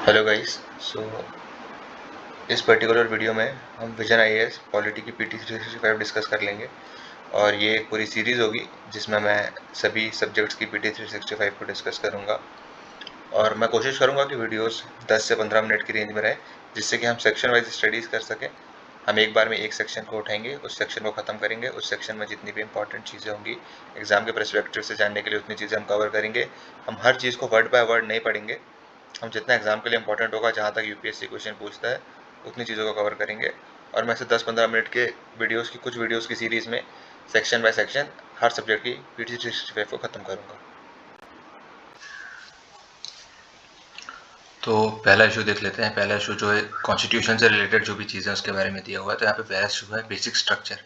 Hello guys. सो इस particular video में हम विजन आईएएस पॉलिटी की पीटी 365 डिस्कस कर लेंगे और ये एक पूरी सीरीज़ होगी जिसमें मैं सभी सब्जेक्ट्स की पीटी 365 को डिस्कस करूँगा और मैं कोशिश करूँगा कि वीडियोस 10 से 15 मिनट की रेंज में रहे जिससे कि हम सेक्शन वाइज स्टडीज़ कर सकें। हम एक बार में एक सेक्शन को उठाएंगे, उस सेक्शन को ख़त्म करेंगे, उस सेक्शन में जितनी भी इंपॉर्टेंट चीज़ें होंगी एग्ज़ाम के पर्सपेक्टिव से जानने के लिए उतनी चीज़ें हम कवर करेंगे। हम हर चीज़ को वर्ड बाय वर्ड नहीं पढ़ेंगे, हम जितना एग्जाम के लिए इंपॉर्टेंट होगा, जहाँ तक यूपीएससी क्वेश्चन पूछता है उतनी चीज़ों को कवर करेंगे और मैं से 10-15 मिनट के वीडियोस की कुछ वीडियोस की सीरीज़ में section by section her subject की पीटी 365 को ख़त्म करूँगा। तो पहला इशू देख लेते हैं। पहला इशू जो है कॉन्स्टिट्यूशन से रिलेटेड जो भी चीज़ें उसके बारे में दिया हुआ है। तो यहाँ पे पहला इशू है बेसिक स्ट्रक्चर।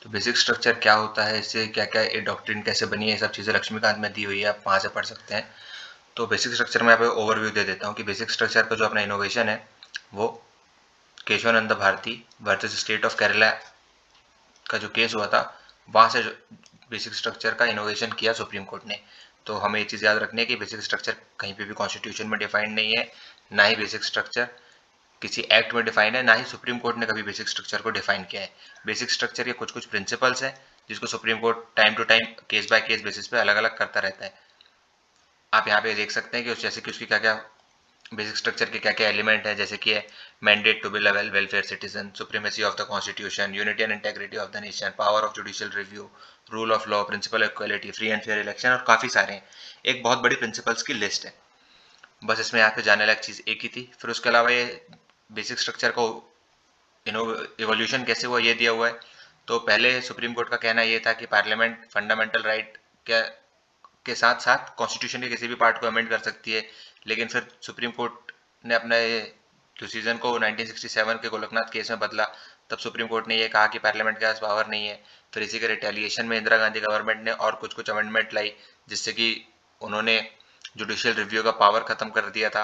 तो बेसिक स्ट्रक्चर क्या होता है, इससे क्या क्या ये डॉक्ट्रिन कैसे बनी है, ये सब चीज़ें लक्ष्मीकांत में दी हुई है, आप वहाँ से पढ़ सकते हैं। तो बेसिक स्ट्रक्चर में यहाँ पे ओवरव्यू दे देता हूँ कि बेसिक स्ट्रक्चर का जो अपना इनोवेशन है वो Keshavananda Bharati versus state of Kerala का जो केस हुआ था, वहाँ से बेसिक स्ट्रक्चर का इनोवेशन किया सुप्रीम कोर्ट ने। तो हमें ये चीज़ याद रखनी है कि बेसिक स्ट्रक्चर कहीं पे भी कॉन्स्टिट्यूशन में डिफाइंड नहीं है, ना ही बेसिक स्ट्रक्चर किसी एक्ट में डिफाइन है, ना ही सुप्रीम कोर्ट ने कभी बेसिक स्ट्रक्चर को डिफाइन किया है। बेसिक स्ट्रक्चर के कुछ कुछ प्रिंसिपल्स हैं जिसको supreme court time to time case by case basis पे अलग अलग करता रहता है। आप यहाँ पे देख सकते हैं कि जैसे कि उसकी क्या क्या बेसिक स्ट्रक्चर के क्या क्या एलिमेंट है, जैसे कि है mandate to be level welfare citizen, supremacy of the constitution, unity and integrity of the nation, power of judicial review, rule of law, principle of equality, free and fair election और काफ़ी सारे हैं। एक बहुत बड़ी प्रिंसिपल्स की list है। बस इसमें यहाँ पे जाने लायक चीज़ एक ही थी। फिर उसके अलावा ये बेसिक स्ट्रक्चर को इवोल्यूशन कैसे हुआ ये दिया हुआ है। तो पहले सुप्रीम कोर्ट का कहना ये था कि पार्लियामेंट फंडामेंटल राइट के साथ साथ कॉन्स्टिट्यूशन के किसी भी पार्ट को अमेंड कर सकती है, लेकिन फिर सुप्रीम कोर्ट ने अपने डिसीजन को 1967 के गोलकनाथ केस में बदला। तब सुप्रीम कोर्ट ने यह कहा कि पार्लियामेंट के पास पावर नहीं है। फिर इसी के रिटेलिएशन में इंदिरा गांधी गवर्नमेंट ने और कुछ कुछ अमेंडमेंट लाई जिससे कि उन्होंने जुडिशियल रिव्यू का पावर खत्म कर दिया था।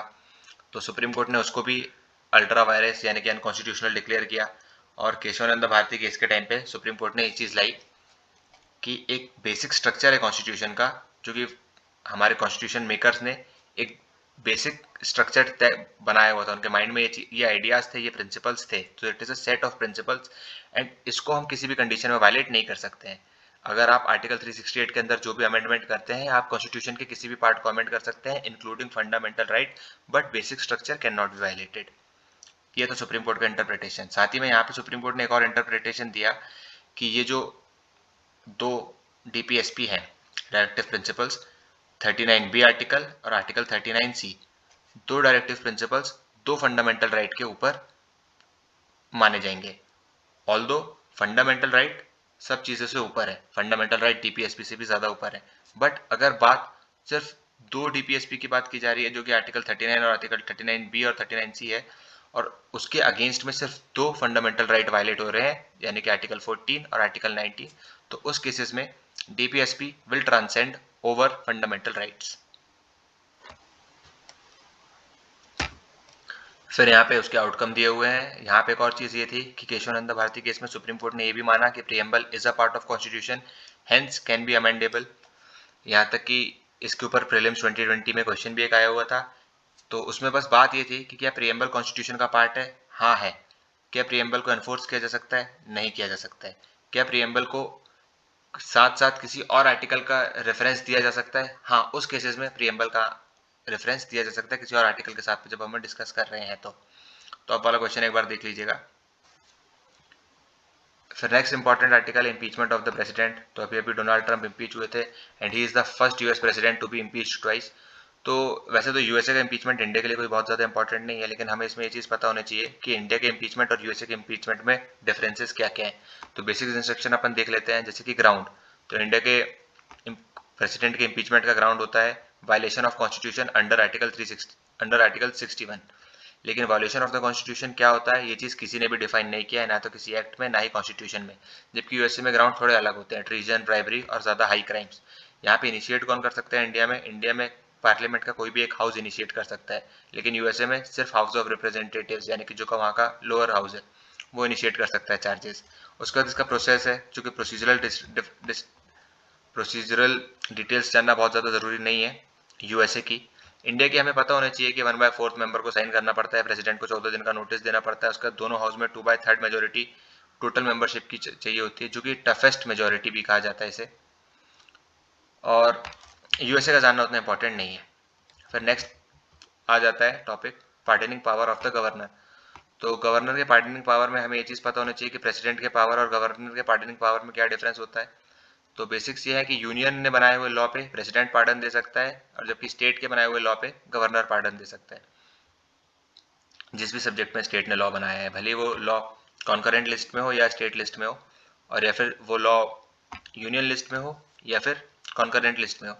तो सुप्रीम कोर्ट ने उसको भी अल्ट्रा वायरस यानी कि अनकॉन्स्टिट्यूशनल डिक्लेयर किया। और केशवानंद भारती केस के टाइम पे सुप्रीम कोर्ट ने एक चीज़ लाई कि एक बेसिक स्ट्रक्चर है कॉन्स्टिट्यूशन का, जो कि हमारे कॉन्स्टिट्यूशन मेकर्स ने एक बेसिक स्ट्रक्चर तय बनाया हुआ था। उनके माइंड में ये आइडियाज थे, ये प्रिंसिपल्स थे। तो it is a set of principles and इसको हम किसी भी कंडीशन में वायलेट नहीं कर सकते हैं। अगर आप आर्टिकल 368 के अंदर जो भी अमेंडमेंट करते हैं, आप कॉन्स्टिट्यूशन के किसी भी पार्ट को अमेंड कर सकते हैं including fundamental right, but basic structure can not be violated. ये तो सुप्रीम कोर्ट का इंटरप्रिटेशन। साथ ही में यहाँ पे सुप्रीम कोर्ट ने एक और इंटरप्रिटेशन दिया कि ये जो दो डीपीएसपी हैं, डायरेक्टिव प्रिंसिपल्स, 39B आर्टिकल और आर्टिकल 39C, दो डायरेक्टिव प्रिंसिपल्स दो फंडामेंटल राइट के ऊपर माने जाएंगे। ऑल्दो फंडामेंटल राइट सब चीज़ों से ऊपर है, फंडामेंटल राइट डीपीएसपी से भी ज़्यादा ऊपर है, बट अगर बात सिर्फ दो डीपीएसपी की बात की जा रही है जो कि आर्टिकल 39 और आर्टिकल 39B और 39C है, और उसके अगेंस्ट में सिर्फ दो फंडामेंटल राइट वायलेट हो रहे हैं यानी कि आर्टिकल 14 और आर्टिकल 19, तो उस केसेस में DPSP will transcend over fundamental rights. फिर यहाँ पे उसके आउटकम दिए हुए हैं। यहाँ पे एक और चीज़ ये थी कि केशवानंद भारती केस में सुप्रीम कोर्ट ने ये भी माना कि preamble is a part of constitution, hence can be amendable. यहाँ तक कि इसके ऊपर प्रीलिम्स 2020 में क्वेश्चन भी एक आया हुआ था। तो उसमें बस बात ये थी कि क्या प्रियम्बल कॉन्स्टिट्यूशन का पार्ट है? हाँ है। क्या प्रियम्बल को एनफोर्स किया जा सकता है? नहीं किया जा सकता है। क्या प्रियम्बल को साथ साथ किसी और आर्टिकल का रेफरेंस दिया जा सकता है? हाँ, उस केसेस में प्रियम्बल का रेफरेंस दिया जा सकता है किसी और आर्टिकल के साथ जब हम डिस्कस कर रहे हैं। तो आप वाला क्वेश्चन एक बार देख लीजिएगा। फिर next important article, impeachment of the president. तो अभी डोनाल्ड ट्रंप इम्पीच हुए थे and he is the first US president to be impeach twice. तो वैसे तो यूएसए का इम्पीचमेंट इंडिया के लिए कोई बहुत ज़्यादा इंपॉर्टेंट नहीं है, लेकिन हमें इसमें ये चीज़ पता होनी चाहिए कि इंडिया के इम्पीचमेंट और यूएसए के इम्पीचमेंट में डिफरेंसेस क्या क्या हैं। तो बेसिक इंस्ट्रक्शन अपन देख लेते हैं, जैसे कि ग्राउंड। तो इंडिया के प्रेसिडेंट के इम्पीचमेंट का ग्राउंड होता है violation of constitution under article 61। लेकिन वायलेशन ऑफ द कॉन्स्टिट्यूशन क्या होता है, ये चीज़ किसी ने भी डिफाइन नहीं किया है, ना तो किसी एक्ट में ना ही कॉन्स्टिट्यूशन में। जबकि यूएसए में ग्राउंड थोड़े अलग होते हैं, ट्रीजन, ब्राइबरी और ज़्यादा हाई क्राइम्स। यहाँ पे इनिशिएट कौन कर सकता है इंडिया में पार्लियामेंट का कोई भी एक हाउस इनिशिएट कर सकता है, लेकिन यूएसए में सिर्फ हाउस ऑफ रिप्रेजेंटेटिव्स यानी कि जो का वहाँ का लोअर हाउस है वो इनिशिएट कर सकता है चार्जेस। उसके बाद इसका प्रोसेस है, चूँकि प्रोसीजरल डिटेल्स जानना बहुत ज़्यादा ज़रूरी नहीं है यूएसए की, इंडिया की हमें पता होना चाहिए कि 1/4 मेंबर को साइन करना पड़ता है, प्रेसिडेंट को 14 दिन का नोटिस देना पड़ता है, उसका दोनों हाउस में 2/3 मेजोरिटी टोटल मेंबरशिप की चाहिए होती है, जो कि टफेस्ट मेजोरिटी भी कहा जाता है इसे। और यूएसए का जानना उतना इंपॉर्टेंट नहीं है। फिर नेक्स्ट आ जाता है topic pardoning power of the governor. तो गवर्नर के पार्डनिंग पावर में हमें ये चीज़ पता होनी चाहिए कि प्रेसिडेंट के पावर और गवर्नर के पार्डनिंग पावर में क्या डिफरेंस होता है। तो बेसिक्स ये है कि यूनियन ने बनाए हुए लॉ पे प्रेसिडेंट पार्डन दे सकता है, और जबकि स्टेट के बनाए हुए लॉ पे गवर्नर पार्डन दे सकता है। जिस भी सब्जेक्ट में स्टेट ने लॉ बनाया है, भले वो लॉ कॉन्करेंट लिस्ट में हो या स्टेट लिस्ट में हो, और या फिर वो लॉ यूनियन लिस्ट में हो या फिर कॉन्करेंट लिस्ट में हो।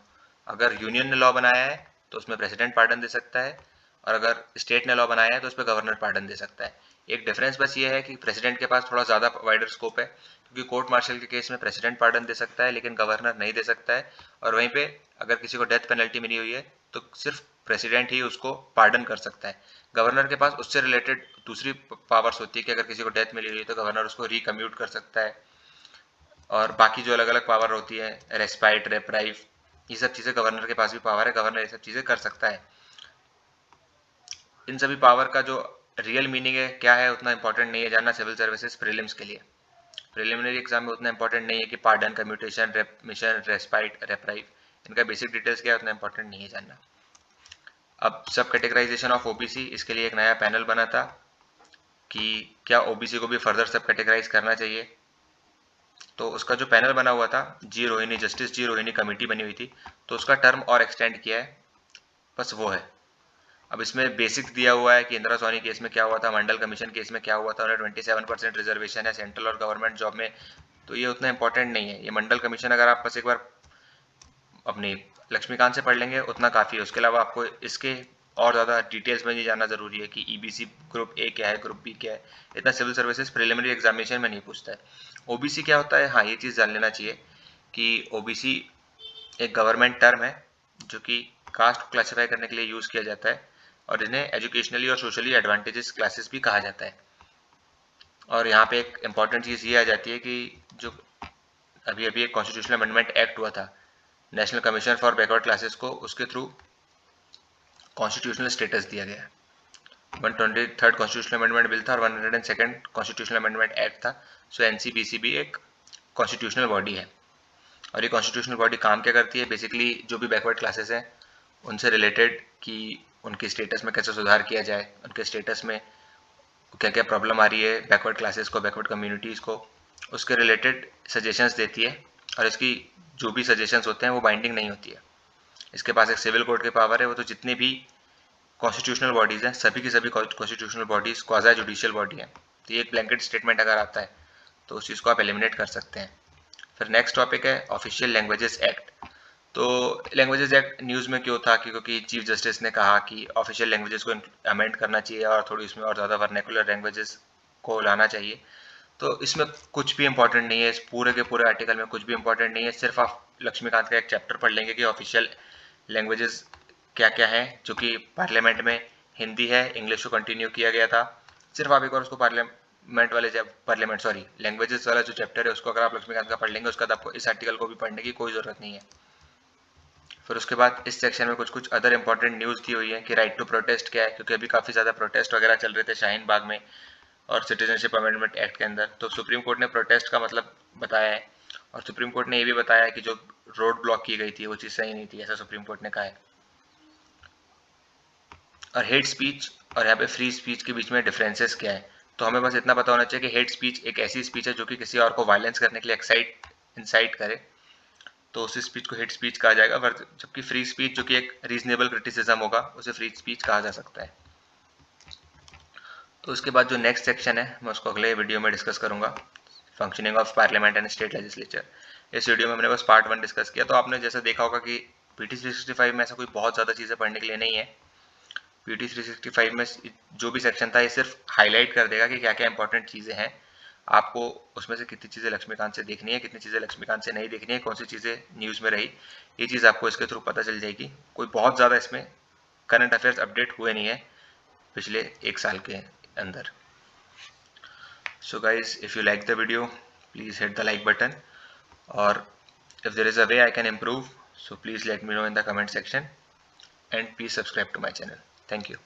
अगर यूनियन ने लॉ बनाया है तो उसमें प्रेसिडेंट पार्डन दे सकता है, और अगर स्टेट ने लॉ बनाया है तो उस पर गवर्नर पार्डन दे सकता है। एक डिफरेंस बस ये है कि प्रेसिडेंट के पास थोड़ा ज़्यादा वाइडर स्कोप है, क्योंकि कोर्ट मार्शल के केस में प्रेसिडेंट पार्डन दे सकता है लेकिन गवर्नर नहीं दे सकता है। और वहीं पे अगर किसी को डेथ पेनल्टी मिली हुई है तो सिर्फ प्रेसिडेंट ही उसको पार्डन कर सकता है। गवर्नर के पास उससे रिलेटेड दूसरी पावर्स होती है कि अगर किसी को डेथ मिली हुई है तो गवर्नर उसको रिकम्यूट कर सकता है, और बाकी जो अलग अलग पावर होती है, रेस्पाइट, रेप्राइव, ये सब चीज़ें गवर्नर के पास भी पावर है, गवर्नर ये सब चीज़ें कर सकता है। इन सभी पावर का जो रियल मीनिंग है क्या है उतना इंपॉर्टेंट नहीं है जानना सिविल सर्विसेज प्रीलिम्स के लिए। प्रिलिमिनरी एग्जाम में उतना इंपॉर्टेंट नहीं है कि पार्डन, कम्यूटेशन, रेमिशन, रेस्पाइट, रेप्राइव, इनका बेसिक डिटेल्स क्या है उतना इंपॉर्टेंट नहीं है जानना। अब सब कैटेगराइजेशन ऑफ ओबीसी, इसके लिए एक नया पैनल बना था कि क्या ओबीसी को भी फर्दर सब कैटेगराइज करना चाहिए। तो उसका जो पैनल बना हुआ था, जी Rohini, justice G Rohini committee बनी हुई थी, तो उसका टर्म और एक्सटेंड किया है, बस वो है। अब इसमें बेसिक दिया हुआ है कि इंदिरा सोनी केस में क्या हुआ था, मंडल कमीशन केस में क्या हुआ था, उन्हें 27% रिजर्वेशन है सेंट्रल और गवर्नमेंट जॉब में, तो ये उतना इंपॉर्टेंट नहीं है। ये मंडल कमीशन अगर आप बस एक बार अपनी लक्ष्मीकांत से पढ़ लेंगे उतना काफ़ी है, उसके अलावा आपको इसके और ज़्यादा डिटेल्स में नहीं जानना ज़रूरी है कि ईबीसी ग्रुप ए क्या है, ग्रुप बी क्या है, इतना सिविल सर्विसेज प्रिलिमिनरी एग्जामिनेशन में नहीं पूछता है। ओबीसी क्या होता है, हाँ ये चीज़ जान लेना चाहिए कि ओबीसी एक गवर्नमेंट टर्म है जो कि कास्ट को क्लासीफाई करने के लिए यूज़ किया जाता है, और इन्हें एजुकेशनली और सोशली एडवांटेजेस क्लासेस भी कहा जाता है। और यहाँ पे एक इम्पॉर्टेंट चीज़ ये आ जाती है कि जो अभी अभी एक कॉन्स्टिट्यूशनल अमेंडमेंट एक्ट हुआ था national commission for backward classes को, उसके थ्रू कॉन्स्टिट्यूशनल स्टेटस दिया गया। 123rd कॉन्स्टिट्यूशनल अमेंडमेंट बिल था और 102nd कॉन्स्टिट्यूशनल अमेंडमेंट एक्ट था। सो एनसीबीसी भी एक कॉन्स्टिट्यूशनल बॉडी है, और ये कॉन्स्टिट्यूशनल बॉडी काम क्या करती है, बेसिकली जो भी बैकवर्ड क्लासेस हैं उनसे रिलेटेड कि उनके स्टेटस में कैसे सुधार किया जाए, उनके स्टेटस में क्या क्या प्रॉब्लम आ रही है बैकवर्ड क्लासेस को, बैकवर्ड कम्युनिटीज़ को, उसके रिलेटेड सजेशंस देती है। और इसकी जो भी सजेशंस होते हैं वो बाइंडिंग नहीं होती है। इसके पास एक सिविल कोर्ट के पावर है, वो तो जितनी भी कॉन्स्टिट्यूशनल बॉडीज़ हैं सभी की सभी constitutional bodies quasi judicial body है। तो ये एक ब्लैंकेट स्टेटमेंट अगर आता है तो उस चीज़ को आप एलिमिनेट कर सकते हैं। फिर नेक्स्ट टॉपिक है ऑफिशियल लैंग्वेजेस एक्ट। तो लैंग्वेजेस एक्ट न्यूज़ में क्यों था, क्योंकि चीफ जस्टिस ने कहा कि ऑफिशियल लैंग्वेजेस को अमेंड करना चाहिए और थोड़ी इसमें और ज़्यादा वर्नेकुलर लैंग्वेजेस को लाना चाहिए। तो इसमें कुछ भी इंपॉर्टेंट नहीं है, इस पूरे के पूरे आर्टिकल में कुछ भी इंपॉर्टेंट नहीं है, सिर्फ आप लक्ष्मीकांत का एक चैप्टर पढ़ लेंगे कि ऑफिशियल लैंग्वेजेस क्या क्या है, जो कि पार्लियामेंट में हिंदी है, इंग्लिश को कंटिन्यू किया गया था। सिर्फ आप एक बार उसको पार्लियामेंट सॉरी लैंग्वेजेस वाला जो चैप्टर है उसको अगर आप लक्ष्मीकांत का पढ़ लेंगे, उसके बाद आपको इस आर्टिकल को भी पढ़ने की कोई ज़रूरत नहीं है। फिर उसके बाद इस सेक्शन में कुछ कुछ अदर इंपॉर्टेंट न्यूज़ दी हुई है कि राइट टू प्रोटेस्ट क्या है, क्योंकि अभी काफ़ी ज़्यादा प्रोटेस्ट वगैरह चल रहे थे शाहीन बाग में और सिटीजनशिप अमेंडमेंट एक्ट के अंदर। तो सुप्रीम कोर्ट ने प्रोटेस्ट का मतलब बताया है, और सुप्रीम कोर्ट ने ये भी बताया है कि जो रोड ब्लॉक की गई थी वो चीज़ सही नहीं थी, ऐसा सुप्रीम कोर्ट ने कहा है। और हेट स्पीच और यहाँ पे फ्री स्पीच के बीच में डिफरेंसेस क्या है, तो हमें बस इतना पता होना चाहिए कि हेट स्पीच एक ऐसी स्पीच है जो कि किसी और को वायलेंस करने के लिए इंसाइट करे, तो उस स्पीच को हेट स्पीच कहा जाएगा। जबकि फ्री स्पीच जो कि एक रीजनेबल क्रिटिसिज्म होगा उसे फ्री स्पीच कहा जा सकता है। तो उसके बाद जो नेक्स्ट सेक्शन है मैं उसको अगले वीडियो में डिस्कस करूंगा, functioning of parliament and state legislature. इस वीडियो में मैंने बस पार्ट 1 डिस्कस किया। तो आपने जैसे देखा होगा कि पीटी 365 में ऐसा कोई बहुत ज़्यादा चीज़ें पढ़ने के लिए नहीं है। पीटी 365 में जो भी सेक्शन था ये सिर्फ हाईलाइट कर देगा कि क्या क्या इंपॉर्टेंट चीज़ें हैं, आपको उसमें से कितनी चीज़ें लक्ष्मीकांत से देखनी है, कितनी चीज़ें लक्ष्मीकांत से नहीं देखनी है, कौन सी चीज़ें न्यूज़ में रही, ये चीज़ आपको इसके थ्रू पता चल जाएगी। कोई बहुत ज़्यादा इसमें करंट अफेयर्स अपडेट हुए नहीं है पिछले एक साल के अंदर। So guys, if you like the video, please hit the like button, or if there is a way I can improve, so please let me know in the comment section. and please subscribe to my channel. Thank you.